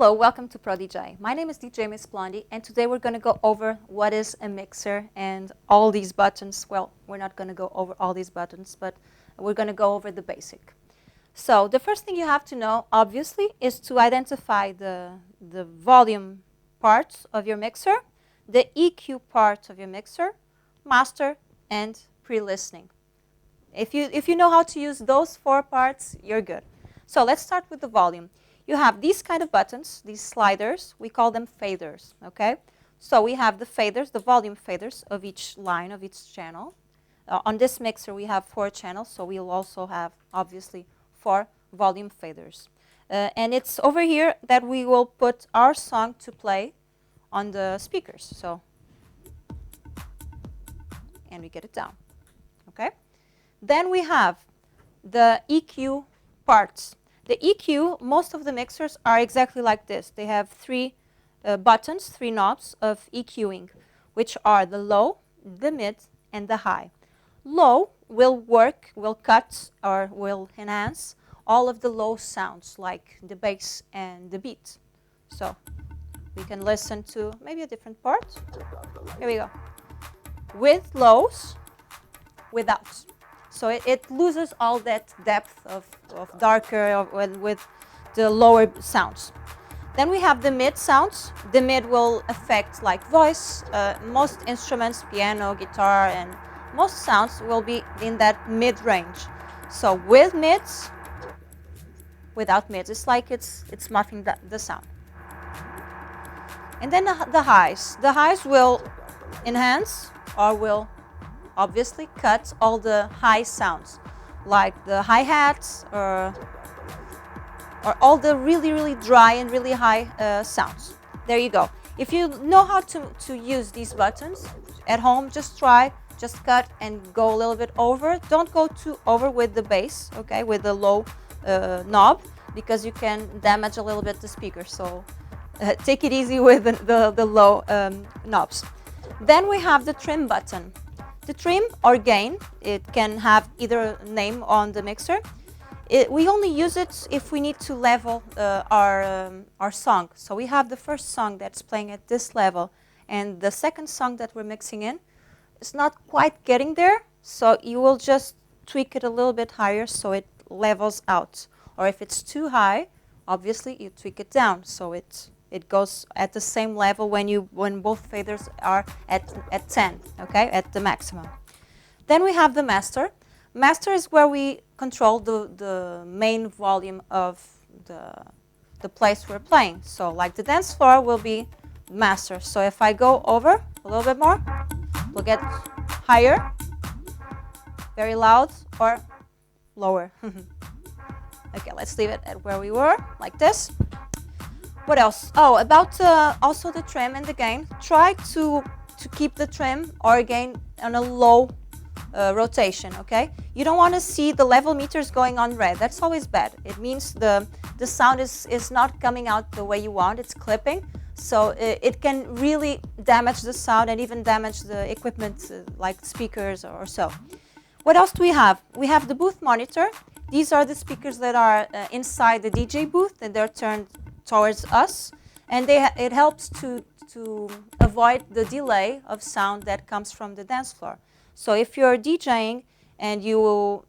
Hello, welcome to ProDJ. My name is DJ Miss Blondie, and today we're going to go over what is a mixer and all these buttons. Well, we're not going to go over all these buttons, but we're going to go over the basic. So the first thing you have to know, obviously, is to identify the volume part of your mixer, the EQ part of your mixer, master, and pre-listening. If you know how to use those four parts, you're good. So let's start with the volume. You have these kind of buttons, these sliders. We call them faders, okay? So we have the faders, the volume faders of each line, of each channel. On this mixer, we have 4 channels, so we'll also have, obviously, 4 volume faders. And it's over here that we will put our song to play on the speakers. So, and we get it down, okay? Then we have the EQ parts. The EQ, most of the mixers are exactly like this. They have 3 buttons, 3 knobs of EQing, which are the low, the mid, and the high. Low will cut, or will enhance all of the low sounds, like the bass and the beat. So we can listen to maybe a different part. Here we go. With lows, without. So it loses all that depth of darker with the lower sounds. Then we have the mid sounds. The mid will affect like voice, most instruments, piano, guitar, and most sounds will be in that mid range. So with mids, without mids, it's like it's muffing the sound. And then the highs. The highs will enhance or will obviously cut all the high sounds, like the hi-hats or all the really dry and really high sounds. There you go. If you know how to use these buttons at home, just try, just cut and go a little bit over. Don't go too over with the bass, okay, with the low knob, because you can damage a little bit the speaker. So take it easy with the low knobs. Then we have the trim button. The trim or gain, it can have either name on the mixer. We only use it if we need to level our song. So we have the first song that's playing at this level, and the second song that we're mixing in is not quite getting there, so you will just tweak it a little bit higher so it levels out. Or if it's too high, obviously you tweak it down so it goes at the same level when both faders are at 10, okay, at the maximum. Then we have the master. Master is where we control the main volume of the place we're playing. So like the dance floor will be master. So if I go over a little bit more, we'll get higher, very loud, or lower. Okay, let's leave it at where we were, like this. What else? Oh, about also the trim and the gain. Try to keep the trim or gain on a low rotation, okay? You don't want to see the level meters going on red. That's always bad. It means the sound is not coming out the way you want. It's clipping. So it can really damage the sound and even damage the equipment like speakers or so. What else do we have? We have the booth monitor. These are the speakers that are inside the DJ booth, and they're turned towards us, and it helps to avoid the delay of sound that comes from the dance floor. So if you're DJing and you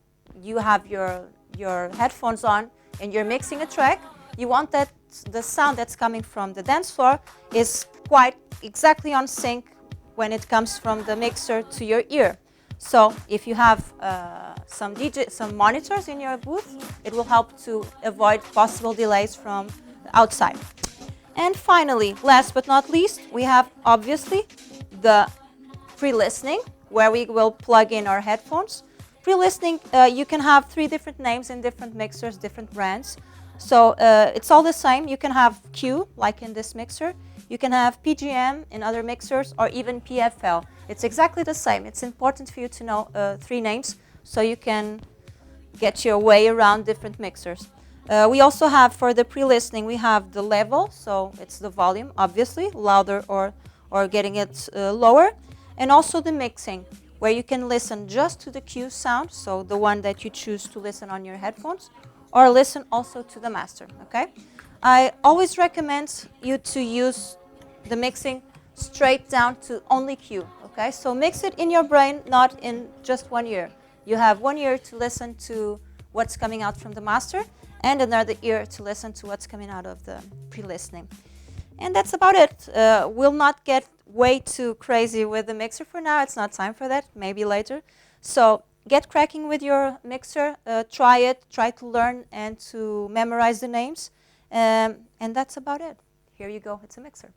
have your headphones on and you're mixing a track, you want that the sound that's coming from the dance floor is quite exactly on sync when it comes from the mixer to your ear. So if you have some monitors in your booth, it will help to avoid possible delays from outside. And finally, last but not least, we have obviously the pre-listening, where we will plug in our headphones. Pre-listening, you can have 3 different names in different mixers, different brands. So it's all the same. You can have Q, like in this mixer. You can have PGM in other mixers, or even PFL. It's exactly the same. It's important for you to know 3 names so you can get your way around different mixers. We also have, for the pre-listening, we have the level, so it's the volume, obviously, louder or getting it lower. And also the mixing, where you can listen just to the Q sound, so the one that you choose to listen on your headphones, or listen also to the master, okay? I always recommend you to use the mixing straight down to only cue, okay? So mix it in your brain, not in just one ear. You have one ear to listen to what's coming out from the master and another ear to listen to what's coming out of the pre-listening. And that's about it. We'll not get way too crazy with the mixer for now. It's not time for that, maybe later. So get cracking with your mixer, try it, try to learn and to memorize the names. And that's about it. Here you go, it's a mixer.